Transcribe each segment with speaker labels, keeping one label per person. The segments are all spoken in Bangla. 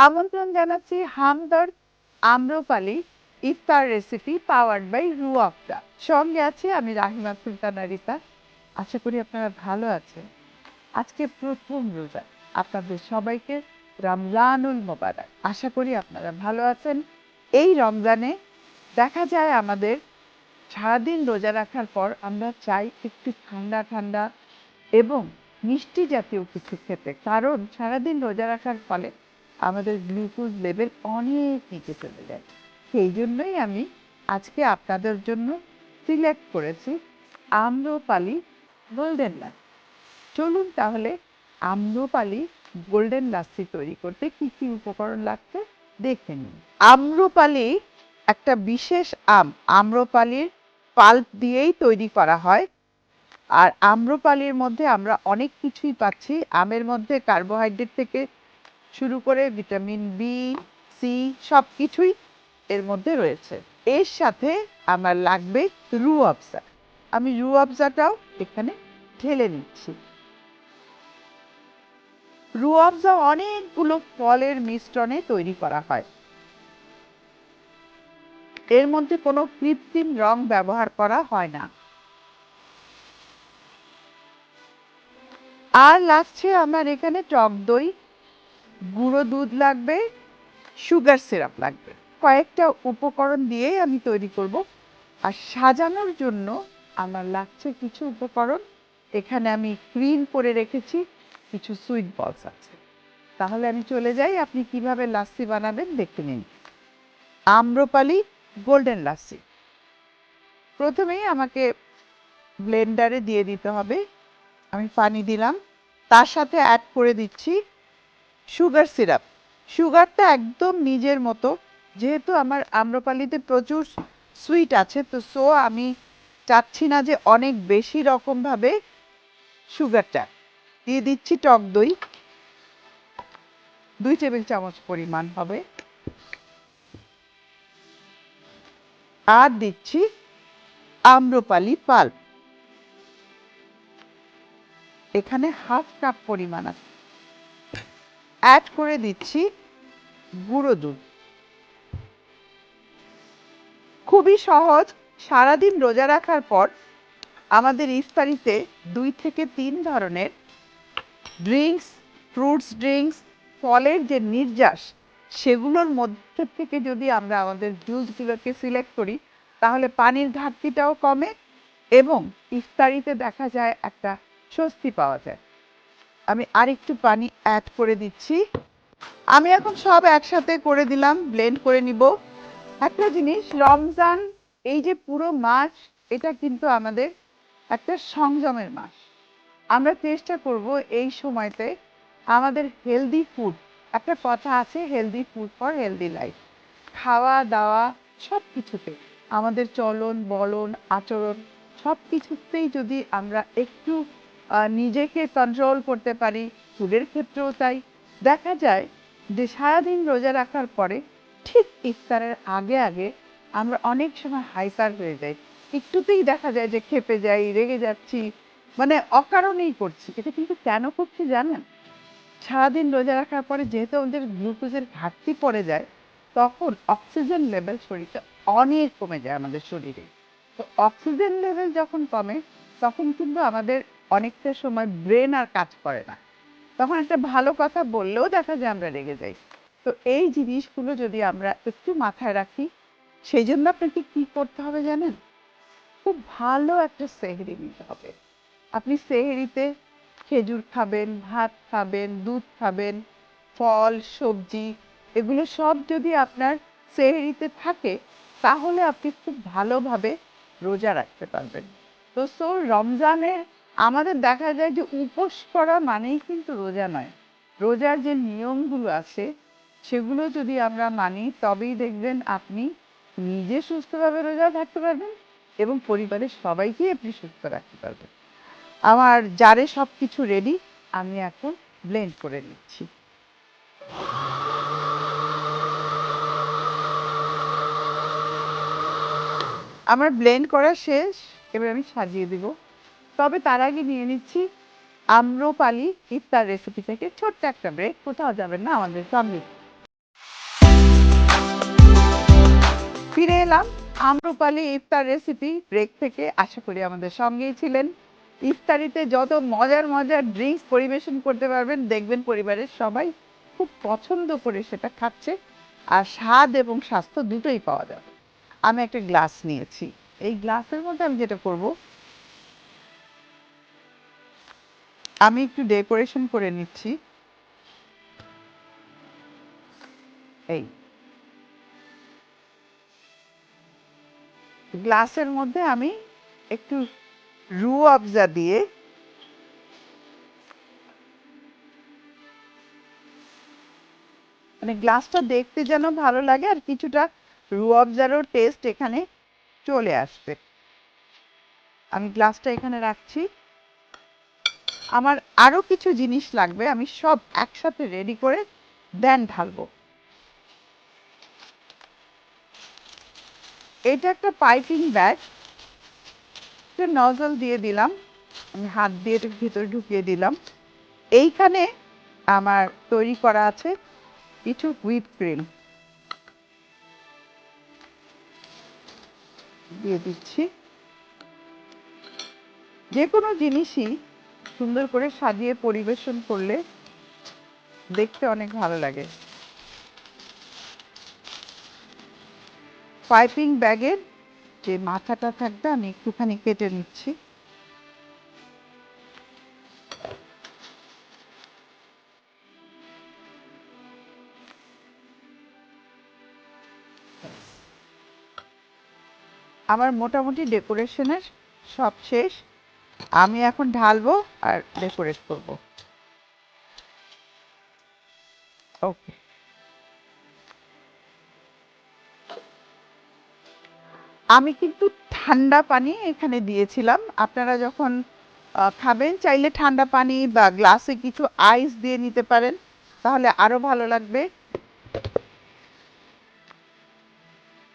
Speaker 1: আমন্ত্রণ জানাচ্ছি হামদর্দ আম্রপালি ইফতার রেসিপি পাওয়ার্ড বাই রুয়াবদা। সঙ্গে আছি আমি রাহিমা সুলতানা রিতা। আশা করি আপনারা ভালো আছেন। আজকে প্রথম রোজা, আপনাদের সবাইকে রমজানুল মোবারক। আশা করি আপনারা ভালো আছেন। এই রমজানে দেখা যায় আমাদের সারাদিন রোজা রাখার পর আমরা চাই একটু ঠান্ডা ঠান্ডা এবং মিষ্টি জাতীয় কিছু খেতে, কারণ সারাদিন রোজা রাখার ফলে আমাদের গ্লুকোজ লেভেল অনেক নিচে চলে যায়। সেই জন্যই আমি আজকে আপনাদের জন্য সিলেক্ট করেছি আম্রপালি গোল্ডেন লাচ্ছি। চলুন তাহলে আম্রপালি গোল্ডেন লাচ্ছি তৈরি করতে কি কি উপকরণ লাগছে দেখে নিন। আম্রপালি একটা বিশেষ আম, আম্রপালির পাল্প দিয়েই তৈরি করা হয়। আর আম্রপালির মধ্যে আমরা অনেক কিছুই পাচ্ছি। আমের মধ্যে কার্বোহাইড্রেট থেকে শুরু করে ভিটামিন বি, সি সব কিছুই এর মধ্যে রয়েছে। এর সাথে আমার লাগবে রুয়াবজা। আমি রুয়াবজাটাও এখানে ঢেলে নিচ্ছি। রুয়াবজা অনেকগুলো ফলের মিশ্রণে তৈরি করা হয়। এর মধ্যে কোনো কৃত্রিম রং ব্যবহার করা হয় না। আর লাগছে আমার এখানে টক দই, গুঁড়ো দুধ লাগবে, সুগার সিরাপ লাগবে। কয়েকটা উপকরণ দিয়েই আমি তৈরি করব। আর সাজানোর জন্য আমার লাগছে কিছু উপকরণ। এখানে আমি ক্রিম করে রেখেছি, কিছু সুইট বলস আছে। তাহলে আমি চলে যাই, আপনি কিভাবে লাচ্ছি বানাবেন দেখে নিন। আম্রপালি গোল্ডেন লাচ্ছি। প্রথমেই আমাকে ব্লেন্ডারে দিয়ে দিতে হবে। আমি পানি দিলাম, তার সাথে অ্যাড করে দিচ্ছি সুগার সিরাপ। সুগারটা একদম নিজের মতো, যেহেতু আমার আম্রপালিতে প্রচুর সুইট আছে, তো আমি চাচ্ছি না যে অনেক বেশি রকমভাবে সুগারটা দিয়ে দিচ্ছি। টক দই 2 টেবিল চামচ পরিমাণ হবে। আর দিচ্ছি আম্রপালি পাল্প, এখানে হাফ কাপ পরিমাণ আছে। অ্যাড করে দিচ্ছি গুঁড়ো দুধ। খুবই সহজ। সারাদিন রোজা রাখার পর আমাদের ইফতারিতে 2 থেকে 3 ধরনের ড্রিঙ্কস, ফ্রুটস ড্রিঙ্কস, ফলের যে নির্যাস, সেগুলোর মধ্যে থেকে যদি আমরা আমাদের জুসগুলোকে সিলেক্ট করি, তাহলে পানির ঘাটতিটাও কমে এবং ইফতারিতে দেখা যায় একটা স্বস্তি পাওয়া যায়। আমি আরেকটু পানি অ্যাড করে দিচ্ছি। আমি এখন সব একসাথে করে দিলাম, ব্লেন্ড করে নিব। একটা জিনিস, রমজান এই যে পুরো মাস, এটা কিন্তু আমাদের একটা সংযমের মাস। আমরা চেষ্টা করব এই সময়তে আমাদের হেলদি ফুড, একটা কথা আছে healthy food for healthy life, খাওয়া দাওয়া সব কিছুতে আমাদের চলন বলন আচরণ সব কিছুতেই যদি আমরা একটু নিজেকে কন্ট্রোল করতে পারি, ফুডের ক্ষেত্রেও তাই। দেখা যায় যে সারাদিন রোজা রাখার পরে ঠিক ইফতারের আগে আগে আমরা অনেক সময় হাইপার হয়ে যাই। একটুতেই দেখা যায় যে ক্ষেপে যাই, রেগে যাচ্ছি, মানে অকারণেই করছি। এটা কিন্তু কেন করছি জানেন? সারাদিন রোজা রাখার পরে যেহেতু আমাদের গ্লুকোজের ঘাটতি পড়ে যায়, তখন অক্সিজেন লেভেল শরীরে অনেক কমে যায় আমাদের শরীরে। তো অক্সিজেন লেভেল যখন কমে, তখন কিন্তু আমাদের অনেকটা সময় ব্রেন আর কাজ করে না। তখন একটা ভালো কথা বললেও দেখা যায় আমরা রেগে যাই। তো এই জিনিসগুলো যদি আমরা একটু মাথায় রাখি, সেই জন্য আপনাকে কি করতে হবে জানেন? খুব ভালো একটা সেহরি নিতে হবে। আপনি সেহরিতে খেজুর খাবেন, ভাত খাবেন, দুধ খাবেন, ফল সবজি, এগুলো সব যদি আপনার সেহরিতে থাকে, তাহলে আপনি খুব ভালোভাবে রোজা রাখতে পারবেন। তো রমজানে আমাদের দেখা যায় যে উপোস করা মানেই কিন্তু রোজা নয়। রোজার যে নিয়মগুলো আছে সেগুলো যদি আমরা মানি, তবেই দেখবেন আপনি নিজে সুস্থভাবে রোজা থাকতে পারবেন এবং পরিবারের সবাইকেই আপনি সুস্থ রাখতে পারবেন। আমার জারে সব কিছু রেডি, আমি এখন ব্লেন্ড করে নিচ্ছি। আমার ব্লেন্ড করা শেষ, এবার আমি সাজিয়ে দিব। তবে তার আগে নিয়ে নিচ্ছি আম্রপালি ইফতার রেসিপি থেকে ছোট্ট একটা ব্রেক। কোথাও যাবেন না, আমাদের সঙ্গে ফিরে এলাম আম্রপালি ইফতার রেসিপি ব্রেক থেকে। আশা করি আমাদের সঙ্গেই ছিলেন। ইফতারিতে যত মজার মজার ড্রিঙ্কস পরিবেশন করতে পারবেন, দেখবেন পরিবারের সবাই খুব পছন্দ করে সেটা খাচ্ছে, আর স্বাদ এবং স্বাস্থ্য দুটোই পাওয়া যাবে। আমি একটা গ্লাস নিয়েছি, এই গ্লাসের মধ্যে আমি যেটা করব, আমি একটু ডেকোরেশন করে নিচ্ছি। এই গ্লাসের মধ্যে আমি একটু রুহ আফজা দিয়ে মানে গ্লাসটা দেখতে যেন ভালো লাগে, আর কিছুটা রুহ আফজারও টেস্ট এখানে চলে আসবে। আমি গ্লাসটা এখানে রাখছি। আমার আরো কিছু জিনিস লাগবে, আমি সব একসাথে রেডি করে দেন ঢালবো। এটা একটা পাইপিং ব্যাগ, নজল দিয়ে দিলাম, আমি হাত দিয়ে এটা ভিতরে ঢুকিয়ে দিলাম। এইখানে আমার তৈরি করা আছে কিছু হুইপ ক্রিম, দিয়ে দিচ্ছি। যে কোনো জিনিসই সুন্দর করে সাজিয়ে পরিবেশন করলে দেখতে অনেক ভালো লাগে। পাইপিং ব্যাগের যে মাথাটা থাকবে আমি একটুখানি কেটে নিচ্ছি। আমার মোটামুটি ডেকোরেশনের সব শেষ, আমি এখন ঢালবো আর ডেকোরেট করব। ওকে, আমি কিন্তু ঠান্ডা পানি এখানে দিয়েছিলাম। আপনারা যখন খাবেন চাইলে ঠান্ডা পানি বা গ্লাসে কিছু আইস দিয়ে নিতে পারেন, তাহলে আরো ভালো লাগবে।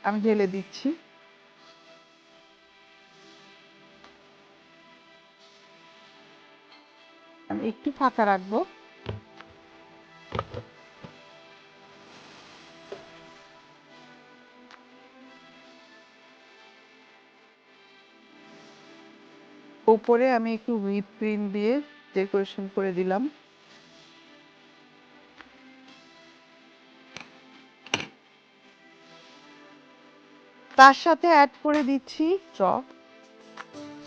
Speaker 1: আমি ঢেলে দিচ্ছি। আমি একটু ফাঁকা রাখবো। উপরে আমি একটু হুইপ ক্রিম দিয়ে ডেকোরেশন করে দিলাম। তার সাথে অ্যাড করে দিচ্ছি স্ট্র।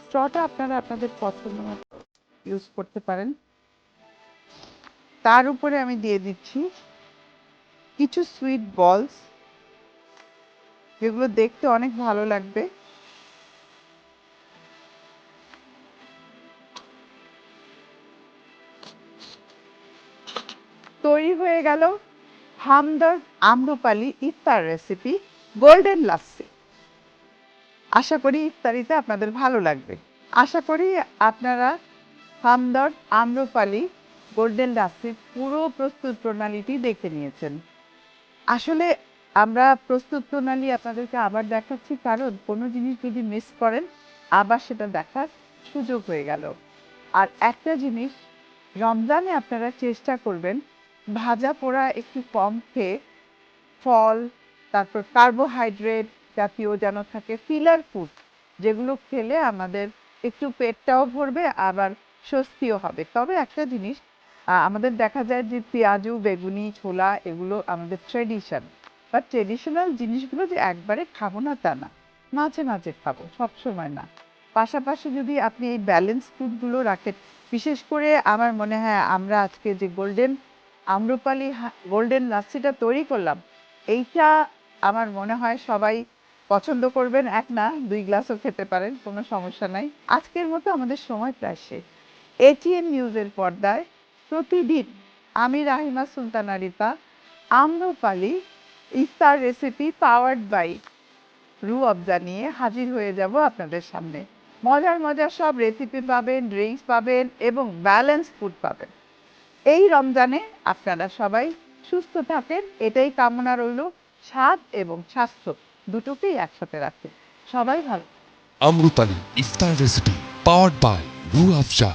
Speaker 1: স্ট্রটা আপনারা আপনাদের পছন্দ মতো ইউজ করতে পারেন। তার উপরে আমি দিয়ে দিচ্ছি কিছু সুইট বলস, যেগুলো দেখতে অনেক ভালো লাগবে। তৈরি হয়ে গেল হামদর্দ আম্রপালি ইফতার রেসিপি গোল্ডেন লাচ্ছি। আশা করি ইফতারিতে আপনাদের ভালো লাগবে। আশা করি আপনারা হামদর্দ আম্রপালি গোল্ডেন লাচ্ছির পুরো প্রস্তুত প্রণালীটি দেখে নিয়েছেন। আসলে আমরা প্রস্তুত প্রণালী আপনাদেরকে আবার দেখাচ্ছি, কারণ কোনো জিনিস যদি মিস করেন আবার সেটা দেখার সুযোগ হয়ে গেল। আর একটা জিনিস, রমজানে আপনারা চেষ্টা করবেন ভাজা পোড়া একটু কম খেয়ে ফল, তারপর কার্বোহাইড্রেট জাতীয় যেন থাকে, ফিলার ফুড যেগুলো খেলে আমাদের একটু পেটটাও ভরবে আবার স্বস্তিও হবে। তবে একটা জিনিস, আমাদের দেখা যায় যে পেঁয়াজু, বেগুনি, ছোলা এগুলো আমাদের ট্রেডিশন, বা ট্রেডিশনাল জিনিসগুলো যে একবারে খাবো না তা না, মাঝে মাঝে খাবো, সবসময় না। পাশাপাশি যদি আপনি এই ব্যালেন্স ফুডগুলো রাখেন, বিশেষ করে আমার মনে হয় আমরা আজকে যে আম্রপালি গোল্ডেন লাচ্ছিটা তৈরি করলাম, এইটা আমার মনে হয় সবাই পছন্দ করবেন। এক না, 2 গ্লাসও খেতে পারেন, কোনো সমস্যা নাই। আজকের মতো আমাদের সময় প্রায় শেষ। এটিএন নিউজের পর্দায় প্রতিদিন আমি রাহিমা সুলতানা রিতা আম্রপালি ইফতার রেসিপি পাওয়ার্ড বাই রু আফজা নিয়ে হাজির হয়ে যাব আপনাদের সামনে। মজার মজার সব রেসিপি পাবেন, ড্রিঙ্কস পাবেন এবং ব্যালেন্স ফুড পাবেন। এই রমজানে আপনারা সবাই সুস্থ থাকেন, এটাই কামনা রইল। স্বাদ এবং স্বাস্থ্য দুটোকেই একসাথে রাখেন। সবাই ভালো।
Speaker 2: আম্রপালি ইফতার রেসিপি পাওয়ার্ড বাই রু আফজা।